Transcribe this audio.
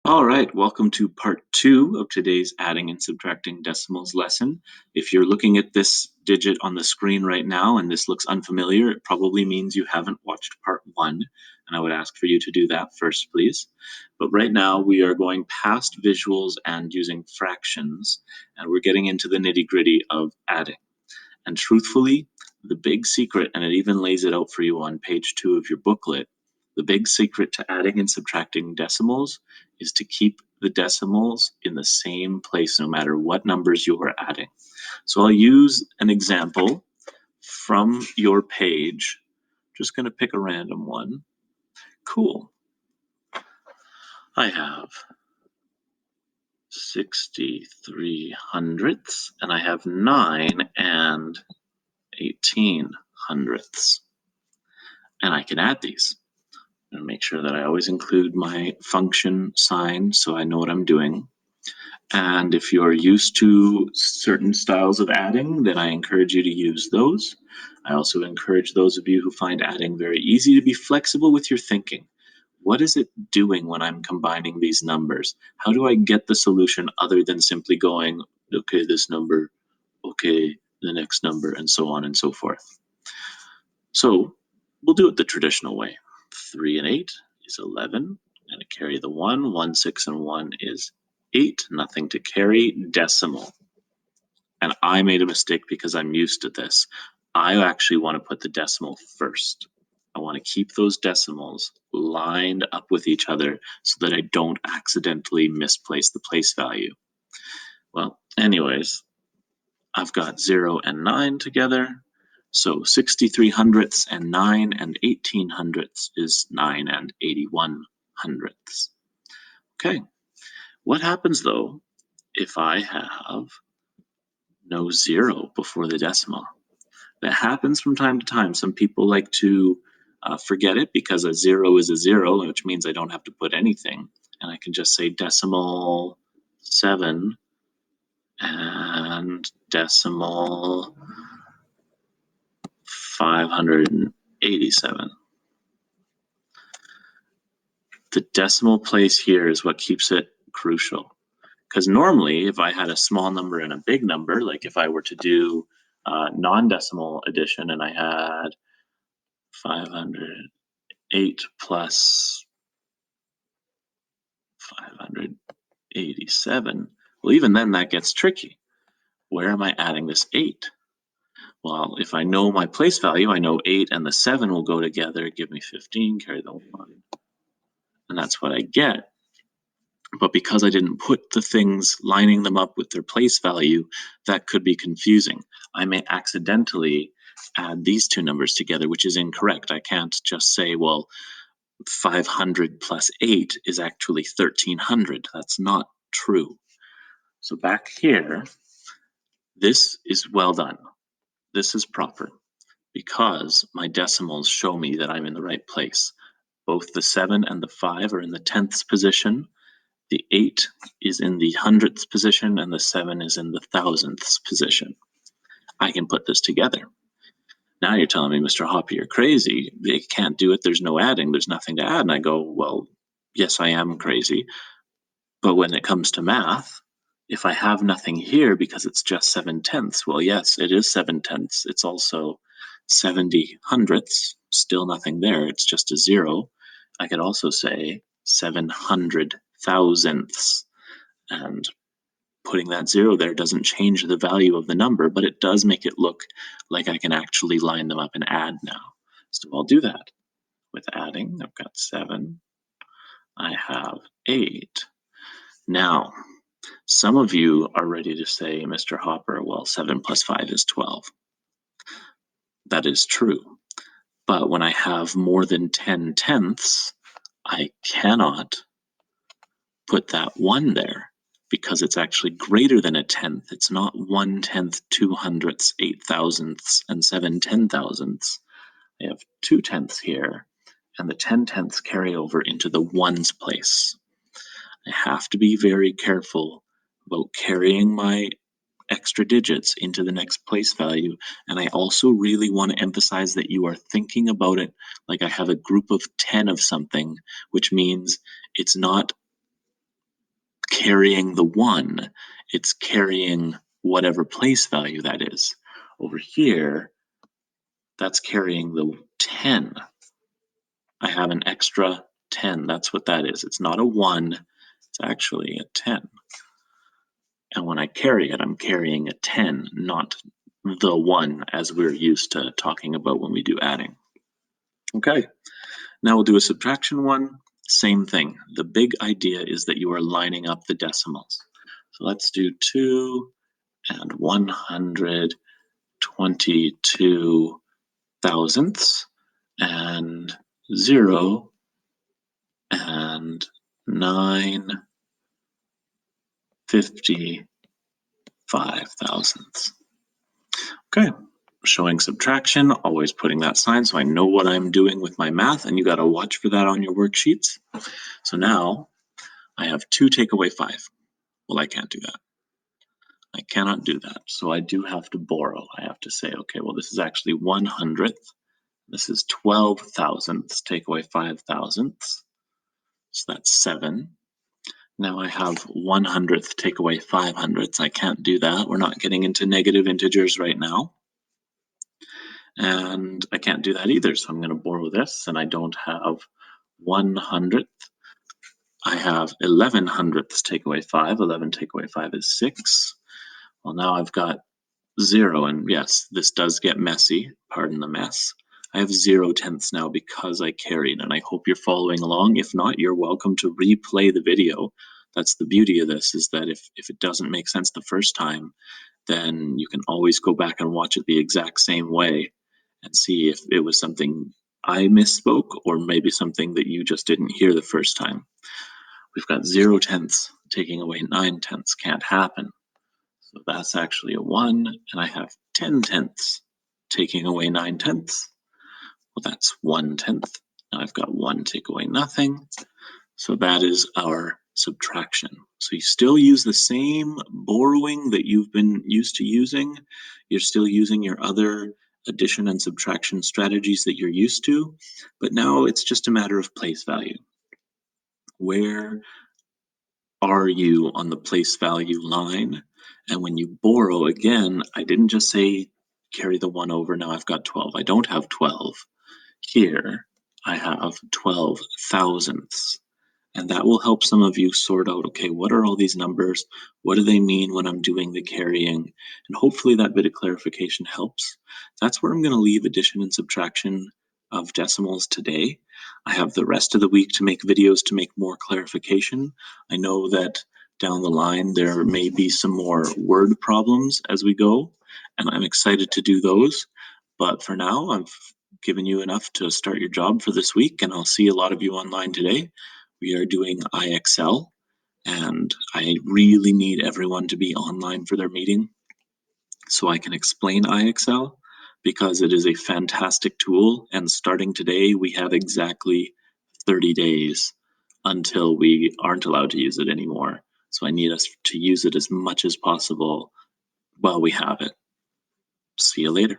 All right, welcome to part two of today's adding and subtracting decimals lesson. If you're looking at this digit on the screen right now and this looks unfamiliar, it probably means you haven't watched part one, and I would ask for you to do that first, please. But right now, we are going past visuals and using fractions, and we're getting into the nitty gritty of adding. And truthfully, the big secret, and it even lays it out for you on page 2 of your booklet, the big secret to adding and subtracting decimals is to keep the decimals in the same place no matter what numbers you are adding. So I'll use an example from your page. Just going to pick a random one. Cool. I have 63 hundredths, and I have 9 and 18 hundredths. And I can add these and make sure that I always include my function sign so I know what I'm doing. And if you're used to certain styles of adding, then I encourage you to use those. I also encourage those of you who find adding very easy to be flexible with your thinking. What is it doing when I'm combining these numbers? How do I get the solution other than simply going, okay, this number, okay, the next number, and so on and so forth? So we'll do it the traditional way. 3 and 8 is 11. And to carry the 1, 1, 6, and 1 is 8. Nothing to carry. Decimal. And I made a mistake because I'm used to this. I actually want to put the decimal first. I want to keep those decimals lined up with each other so that I don't accidentally misplace the place value. Well, anyways, I've got 0 and 9 together. So 63 hundredths and 9 and 18 hundredths is 9 and 81 hundredths. Okay, what happens though if I have no 0 before the decimal? That happens from time to time. Some people like to forget it because a 0 is a 0, which means I don't have to put anything. And I can just say decimal 7 and decimal 587. The decimal place here is what keeps it crucial. Because normally, if I had a small number and a big number, like if I were to do non-decimal addition and I had 508 plus 587, well, even then that gets tricky. Where am I adding this 8? Well, if I know my place value, I know 8 and the 7 will go together, give me 15, carry the 1. And that's what I get. But because I didn't put the things lining them up with their place value, that could be confusing. I may accidentally add these two numbers together, which is incorrect. I can't just say, well, 500 plus 8 is actually 1300. That's not true. So back here, this is well done. This is proper because my decimals show me that I'm in the right place. Both the 7 and the 5 are in the tenths position. The 8 is in the hundredths position and the 7 is in the thousandths position. I can put this together. Now you're telling me, Mr. Hopper, you're crazy. They can't do it. There's no adding. There's nothing to add. And I go, well, yes, I am crazy. But when it comes to math, if I have nothing here because it's just 7/10ths, well, yes, it is 7/10ths. It's also 70 hundredths. Still nothing there. It's just a 0. I could also say 700 thousandths. And putting that 0 there doesn't change the value of the number, but it does make it look like I can actually line them up and add now. So I'll do that. With adding, I've got 7. I have 8. Now, some of you are ready to say, Mr. Hopper, well, 7 plus 5 is 12. That is true. But when I have more than 10 tenths, I cannot put that 1 there because it's actually greater than a tenth. It's not 1/10, 200ths, 8 thousandths, and 7 10 thousandths. I have 2 tenths here, and the 10 tenths carry over into the ones place. I have to be very careful about carrying my extra digits into the next place value. And I also really want to emphasize that you are thinking about it like I have a group of 10 of something, which means it's not carrying the 1. It's carrying whatever place value that is. Over here, that's carrying the 10. I have an extra 10. That's what that is. It's not a 1. It's actually a 10. And when I carry it, I'm carrying a 10, not the 1 as we're used to talking about when we do adding. Okay, now we'll do a subtraction one. Same thing. The big idea is that you are lining up the decimals. So let's do 2 and 122 thousandths and 0 and 955 thousandths. Okay, showing subtraction, always putting that sign so I know what I'm doing with my math, and you got to watch for that on your worksheets. So now I have 2 take away 5. Well, I can't do that. I cannot do that. So I do have to borrow. I have to say, okay, well, this is actually 100th. This is 12 thousandths, take away 5 thousandths. So that's 7. Now I have 100th, take away 5 hundredths. I can't do that. We're not getting into negative integers right now. And I can't do that either. So I'm going to borrow this, and I don't have 100th. I have 11 hundredths, take away 5. 11 take away 5 is 6. Well, now I've got 0, and yes, this does get messy. Pardon the mess. I have 0 tenths now because I carried, and I hope you're following along. If not, you're welcome to replay the video. That's the beauty of this, is that if it doesn't make sense the first time, then you can always go back and watch it the exact same way and see if it was something I misspoke or maybe something that you just didn't hear the first time. We've got 0 tenths taking away 9 tenths. Can't happen. So that's actually a 1, and I have 10 tenths taking away 9 tenths. Well, that's 1 tenth. Now I've got 1 take away nothing. So that is our subtraction. So you still use the same borrowing that you've been used to using. You're still using your other addition and subtraction strategies that you're used to, but now it's just a matter of place value. Where are you on the place value line? And when you borrow, again, I didn't just say carry the 1 over, now I've got 12. I don't have 12. Here, I have 12 thousandths. And that will help some of you sort out, okay, what are all these numbers? What do they mean when I'm doing the carrying? And hopefully that bit of clarification helps. That's where I'm going to leave addition and subtraction of decimals today. I have the rest of the week to make videos to make more clarification. I know that down the line there may be some more word problems as we go, and I'm excited to do those. But for now, I've given you enough to start your job for this week, and I'll see a lot of you online today. We are doing IXL, and I really need everyone to be online for their meeting so I can explain IXL, because it is a fantastic tool, and starting today, we have exactly 30 days until we aren't allowed to use it anymore. So I need us to use it as much as possible while we have it. See you later.